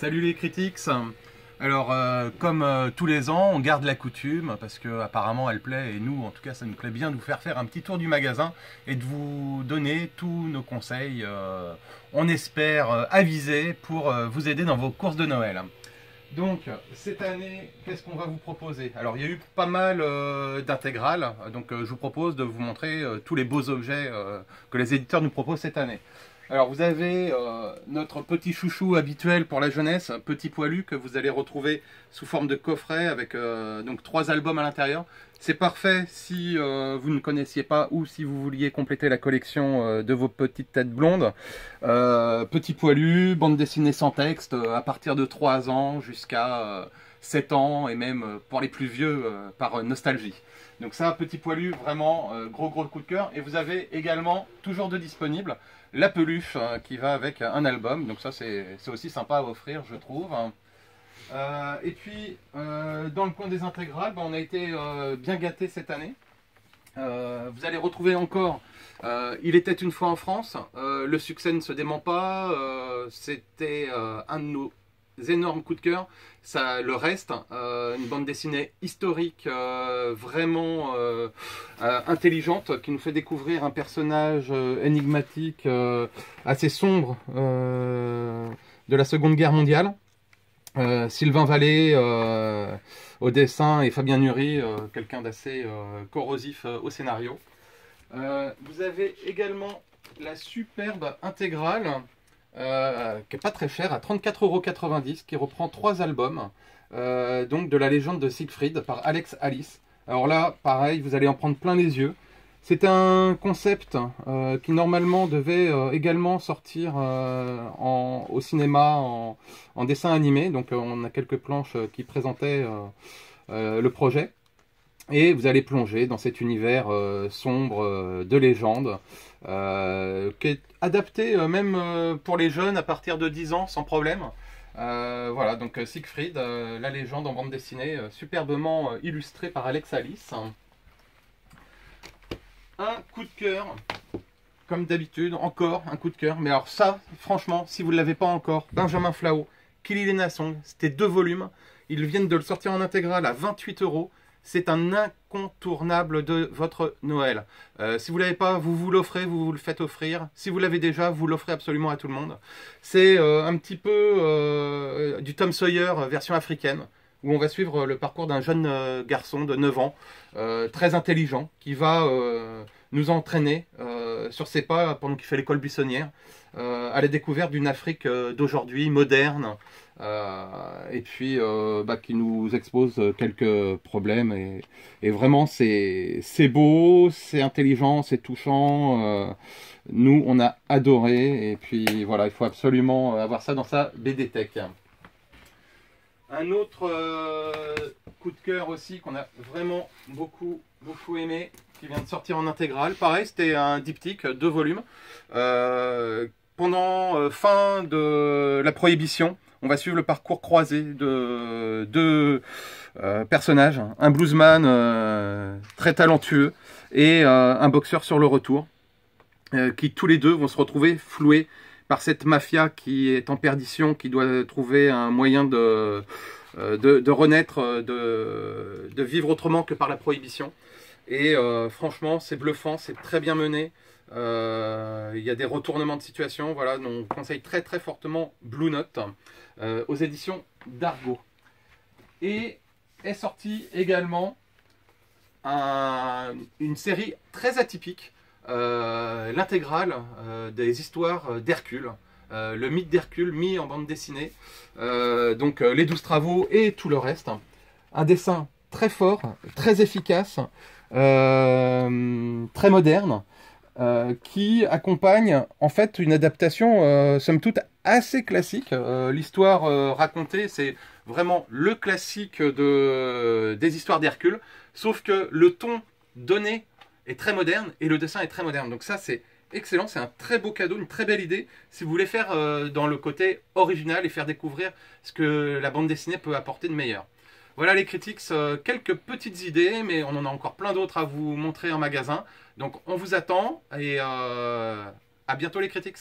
Salut les critiques. Alors comme tous les ans, on garde la coutume parce que apparemment elle plaît et nous en tout cas ça nous plaît bien de vous faire un petit tour du magasin et de vous donner tous nos conseils, on espère avisés pour vous aider dans vos courses de Noël. Donc cette année, qu'est-ce qu'on va vous proposer? Alors il y a eu pas mal d'intégrales, donc je vous propose de vous montrer tous les beaux objets que les éditeurs nous proposent cette année. Alors vous avez notre petit chouchou habituel pour la jeunesse, Petit Poilu, que vous allez retrouver sous forme de coffret avec donc 3 albums à l'intérieur. C'est parfait si vous ne connaissiez pas ou si vous vouliez compléter la collection de vos petites têtes blondes. Petit Poilu, bande dessinée sans texte, à partir de 3 ans jusqu'à 7 ans et même pour les plus vieux par nostalgie. Donc ça, Petit Poilu, vraiment gros coup de cœur. Et vous avez également, toujours de disponible, la peluche qui va avec un album. Donc ça, c'est aussi sympa à offrir, je trouve. Et puis, dans le coin des intégrales, on a été bien gâtés cette année. Vous allez retrouver encore Il était une fois en France. Le succès ne se dément pas. C'était un de nos énormes coups de cœur. Ça, le reste, une bande dessinée historique vraiment intelligente qui nous fait découvrir un personnage énigmatique assez sombre de la Seconde Guerre mondiale. Sylvain Vallée au dessin et Fabien Nury, quelqu'un d'assez corrosif au scénario. Vous avez également la superbe intégrale qui n'est pas très chère, à 34,90 €, qui reprend 3 albums donc de la légende de Siegfried par Alex Alice. Alors là, pareil, vous allez en prendre plein les yeux. C'est un concept qui normalement devait également sortir au cinéma en dessin animé. Donc on a quelques planches qui présentaient le projet. Et vous allez plonger dans cet univers sombre de légende, qui est adapté même pour les jeunes à partir de 10 ans sans problème. Voilà, donc Siegfried, la légende en bande dessinée, superbement illustrée par Alex Alice. Un coup de cœur, comme d'habitude, encore un coup de cœur. Mais alors ça, franchement, si vous ne l'avez pas encore, Benjamin Flao, Killy les Nassons, c'était 2 volumes. Ils viennent de le sortir en intégrale à 28 €. C'est un incontournable de votre Noël. Si vous ne l'avez pas, vous vous l'offrez, vous vous le faites offrir. Si vous l'avez déjà, vous l'offrez absolument à tout le monde. C'est un petit peu du Tom Sawyer version africaine, où on va suivre le parcours d'un jeune garçon de 9 ans, très intelligent, qui va nous entraîner sur ses pas pendant qu'il fait l'école buissonnière, à la découverte d'une Afrique d'aujourd'hui, moderne, et puis qui nous expose quelques problèmes. Et vraiment, c'est beau, c'est intelligent, c'est touchant. Nous, on a adoré, et puis voilà, il faut absolument avoir ça dans sa BD Tech. Un autre coup de cœur aussi qu'on a vraiment beaucoup aimé, qui vient de sortir en intégrale. Pareil, c'était un diptyque, 2 volumes. Pendant fin de la Prohibition, on va suivre le parcours croisé de 2 personnages. Un bluesman très talentueux et un boxeur sur le retour, qui tous les deux vont se retrouver floués par cette mafia qui est en perdition, qui doit trouver un moyen de renaître, de vivre autrement que par la prohibition. Et franchement, c'est bluffant, c'est très bien mené. Il y a des retournements de situation. Voilà, donc on conseille très fortement Blue Note aux éditions d'Argo. Et est sortie également une série très atypique, l'intégrale des histoires d'Hercule, le mythe d'Hercule mis en bande dessinée, donc les 12 travaux et tout le reste. Un dessin très fort, très efficace, très moderne, qui accompagne en fait une adaptation somme toute assez classique. L'histoire racontée, c'est vraiment le classique des histoires d'Hercule, sauf que le ton donné est très moderne et le dessin est très moderne. Donc ça, c'est excellent, c'est un très beau cadeau, une très belle idée si vous voulez faire dans le côté original et faire découvrir ce que la bande dessinée peut apporter de meilleur. Voilà les critiques, quelques petites idées, mais on en a encore plein d'autres à vous montrer en magasin. Donc on vous attend et à bientôt les critiques.